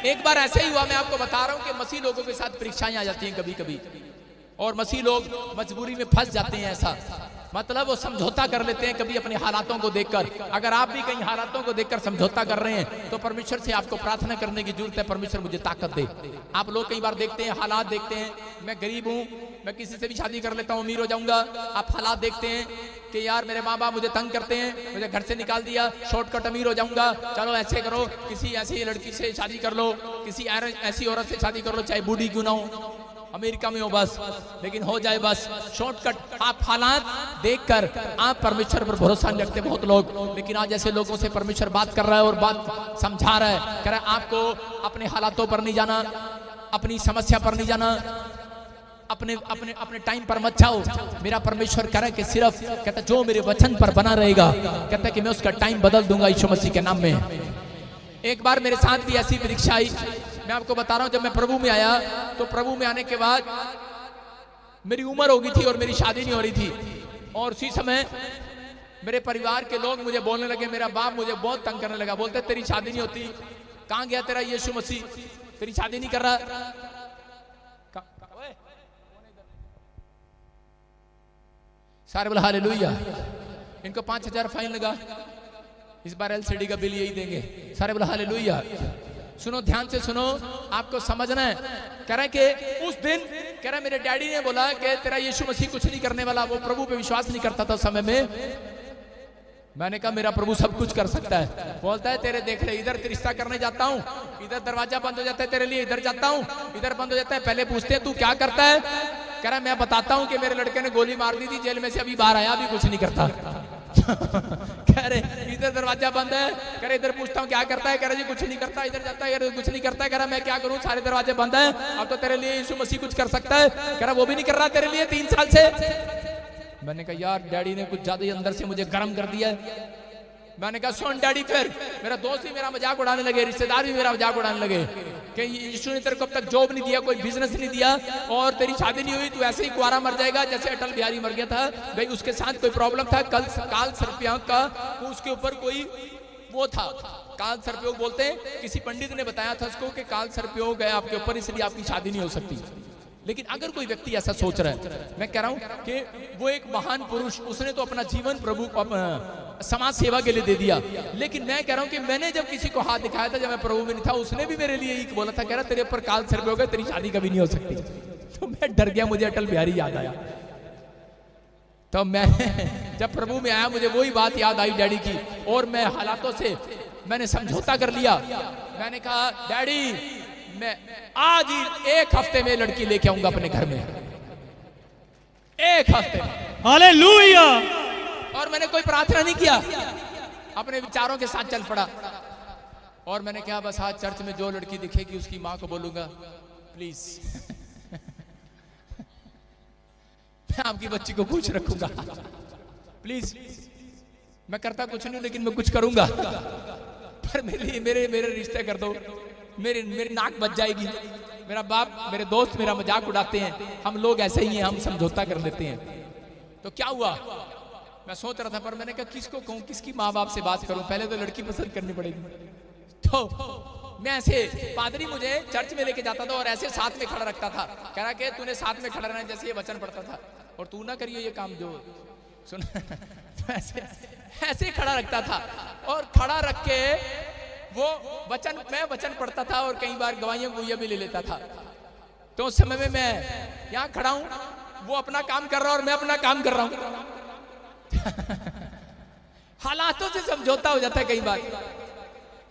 एक बार ऐसे ही हुआ, मैं आपको बता रहा हूं कि मसीह लोगों के साथ परीक्षाएं आ जाती हैं कभी कभी, और मसीह लोग मजबूरी में फंस जाते हैं। ऐसा मतलब वो समझौता कर लेते हैं कभी अपने हालातों को देखकर। अगर आप भी कहीं हालातों को देखकर समझौता कर रहे हैं तो परमेश्वर से आपको प्रार्थना करने की जरूरत है, परमेश्वर मुझे ताकत दे। आप लोग कई बार देखते हैं, हालात देखते हैं, मैं गरीब हूं, मैं किसी से भी शादी कर लेता हूं, अमीर हो जाऊंगा। आप हालात देखते हैं कि यार मेरे माँ बाप मुझे तंग करते हैं, मुझे घर से निकाल दिया, शॉर्टकट अमीर हो जाऊंगा, चलो ऐसे करो, किसी ऐसी लड़की से शादी कर लो, किसी ऐसी औरत से शादी कर लो, चाहे बूढ़ी क्यों ना हो, अमेरिका में हो बस, लेकिन हो जाए बस, शॉर्टकट। आप हालात देखकर आप परमेश्वर पर भरोसा नहीं रखते बहुत लोग, लेकिन आज ऐसे लोगों से परमेश्वर बात कर रहा है और बात समझा रहा है, कह रहा है आपको अपने हालातों पर नहीं जाना, अपनी समस्या पर नहीं जाना, अपने अपने अपने टाइम पर मत जाओ। मेरा परमेश्वर कह रहा है कि सिर्फ कहता जो मेरे वचन पर बना रहेगा, कहता है कि मैं उसका टाइम बदल दूंगा यीशु मसीह के नाम में। एक बार मेरे साथ भी ऐसी परीक्षा आई, मैं आपको बता रहा हूं, जब मैं प्रभु में आया तो प्रभु में आने के बाद मेरी उम्र हो गई थी और मेरी शादी नहीं हो रही थी, और उसी समय मेरे परिवार के लोग मुझे बोलने लगे, मेरा बाप मुझे बहुत तंग करने लगा, बोलते तेरी शादी नहीं होती, कहां गया तेरा यीशु मसीह, तेरी शादी नहीं कर रहा। सारे बोला हालेलुया। इनको 5,000 फाइन लगा, इस बार एलसीडी का बिल यही देंगे। सारे बोला हालेलुया। सुनो, ध्यान से सुनो, आपको समझना है। कह रहा है कि उस दिन कह रहा है मेरे डैडी ने बोला कि तेरा यीशु मसीह कुछ नहीं करने वाला, वो प्रभु पे विश्वास नहीं करता था उस समय में। मैंने कहा मेरा प्रभु सब कुछ कर सकता है। बोलता है तेरे देख ले, इधर रिश्ता करने जाता हूँ, इधर दरवाजा बंद हो जाता है तेरे लिए, इधर जाता हूँ, इधर बंद हो जाता है, पहले पूछते हैं तू क्या करता है, कह रहा मैं बताता हूँ कि मेरे लड़के ने गोली मार दी थी, जेल में से अभी बाहर आया, अभी कुछ नहीं करता। कह रहे इधर दरवाजा बंद है, कह रहे इधर पूछता हूँ क्या करता है, कह रहा जी कुछ नहीं करता, इधर जाता है कुछ नहीं करता है, कह रहा मैं क्या करूँ, सारे दरवाजे बंद है, अब तो तेरे लिए यीशु मसीह कुछ कर सकता है, कह रहा वो भी नहीं कर रहा तेरे लिए 3 साल से। मैंने कहा यार डैडी ने कुछ ज्यादा ही अंदर से मुझे गर्म कर दिया है। मैंने कहा सुन डैडी, फिर मेरा दोस्त भी मेरा मजाक उड़ाने लगे, रिश्तेदार भी मेरा मजाक उड़ाने लगे कि यीशु ने तेरे को अब तक जॉब नहीं दिया, कोई बिजनेस नहीं दिया, और तेरी शादी नहीं हुई, तू ऐसे ही कुआरा मर जाएगा जैसे अटल बिहारी मर गया था। भाई उसके साथ कोई प्रॉब्लम था, काल सर्पयोग का, उसके ऊपर कोई वो था, काल सर्पयोग बोलते हैं, किसी पंडित ने बताया था उसको कि काल सर्पयोग है आपके ऊपर, इसलिए आपकी शादी नहीं हो सकती। लेकिन अगर कोई व्यक्ति ऐसा सोच रहा है, मैं कह रहा हूं कि वो एक महान पुरुष, उसने तो अपना जीवन प्रभु समाज सेवा के लिए दे दिया, लेकिन मैं कह रहा हूं कि मैंने जब किसी को हाथ दिखाया था जब मैं प्रभु में नहीं था, उसने भी मेरे लिए एक बोला था, कह रहा तेरे ऊपर काल सर्पयोग है, तेरी शादी कभी नहीं हो सकती। तो मैं डर गया, मुझे अटल बिहारी याद आया। तो मैं जब प्रभु में आया मुझे वही बात याद आई डैडी की, और मैं हालातों से मैंने समझौता कर लिया। मैंने कहा डैडी मैं आज ही 1 हफ्ते में लड़की लेके आऊंगा अपने घर में, 1 हफ्ते में। हालेलुया। और मैंने कोई प्रार्थना नहीं किया, अपने विचारों के साथ चल पड़ा, और मैंने कहा बस आज चर्च में जो लड़की दिखेगी उसकी मां को बोलूंगा प्लीज मैं आपकी बच्ची को खुश रखूंगा, प्लीज। मैं करता कुछ नहीं लेकिन मैं कुछ करूंगा, पर मेरे रिश्ते कर दो, मेरी नाक बच जाएगी। मेरा बाप, मेरे दोस्त मेरा मजाक उड़ाते हैं, हम लोग ऐसे ही हैं, हम समझौता कर लेते हैं। तो क्या हुआ, मैं सोच रहा था, पर मैंने कहा किसको कहूं, किसकी माँ बाप से बात करूं, पहले तो लड़की पसंद करनी पड़ेगी। तो मैं ऐसे, पादरी मुझे चर्च में लेके जाता था और ऐसे साथ में खड़ा रखता था, कह रहा कि तूने साथ में खड़ा रहना, जैसे ये वचन पढ़ता था, और तू ना करियो ये काम जो सुन तो ऐसे खड़ा रखता था, और खड़ा रख के वो मैं वचन पढ़ता था, और कई बार गवाहियां गुइया भी ले लेता था। तो उस समय में मैं यहाँ खड़ा हूं, वो अपना काम कर रहा है और मैं अपना काम कर रहा हूं हालातों से समझौता हो जाता है कई बार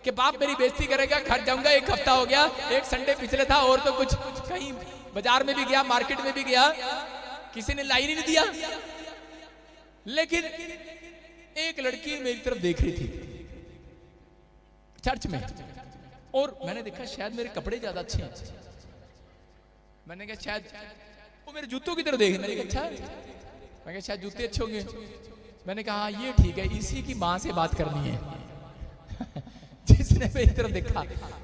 कि बाप मेरी बेइज्जती करेगा, घर जाऊंगा, 1 हफ्ता हो गया, एक संडे पिछले था, और तो कुछ कहीं बाजार में भी गया, मार्केट में भी गया, किसी ने लाइन ही नहीं दिया, लेकिन एक लड़की मेरी तरफ देख रही थी चर्च में, और मैंने देखा शायद मेरे कपड़े ज्यादा अच्छे हैं। मैंने कहा शायद वो मेरे जूतों की तरफ देख, मैंने कहा अच्छा, मैं कहा शायद जूते अच्छे होंगे। मैंने कहा हाँ ये ठीक है, इसी की माँ से बात करनी है जिसने मेरी तरफ देखा।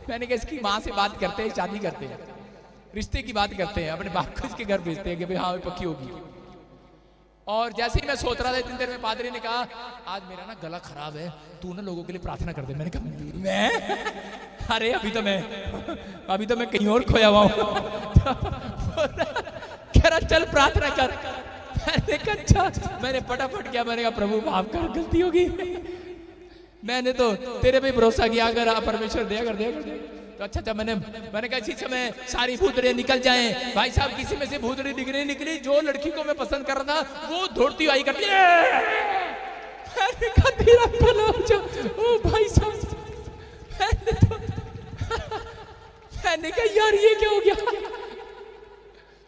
मैंने कहा इसकी माँ से बात करते हैं, शादी करते हैं, रिश्ते की बात करते हैं, अपने बाप को इसके घर भेजते हैं कि भाई हाँ पक्की होगी। और जैसे ही मैं सोच रहा था, इतनी देर में पादरी ने कहा आज मेरा ना गला खराब है, तू ना लोगों के लिए प्रार्थना कर दे। मैंने कहा मैं अरे अभी तो मैं कहीं और खोया हुआ हूँ। कह रहा चल प्रार्थना कर। मैंने कहा अच्छा। मैंने फटाफट किया, मैंने कहा प्रभु माफ कर, गलती होगी। मैंने तो तेरे पे भरोसा किया, अगर परमेश्वर दिया कर तो अच्छा। मैंने कहा इसी समय सारी भूतड़े निकल जाएं। भाई साहब किसी में से भूतड़ी निकली, जो लड़की को मैं पसंद कर रहा था वो दौड़ती आई करती। मैंने कहा तेरा भला हो जाए। ओ भाई साहब, मैंने कहा यार ये क्या हो गया।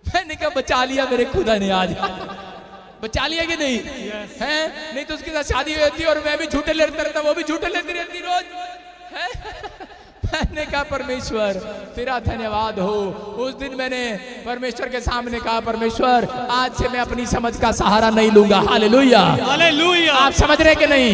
मैंने कहा बचा लिया मेरे खुदा ने, आज बचा लिया कि नहीं है? नहीं तो उसके साथ शादी होती और मैं भी झूठे लेता रहता, वो भी झूठे लेती रहती रोज है। मैंने कहा परमेश्वर तेरा धन्यवाद हो। उस दिन मैंने परमेश्वर के सामने कहा परमेश्वर आज से मैं अपनी समझ का सहारा नहीं लूंगा। Hallelujah, hallelujah. आप समझ रहे कि नहीं?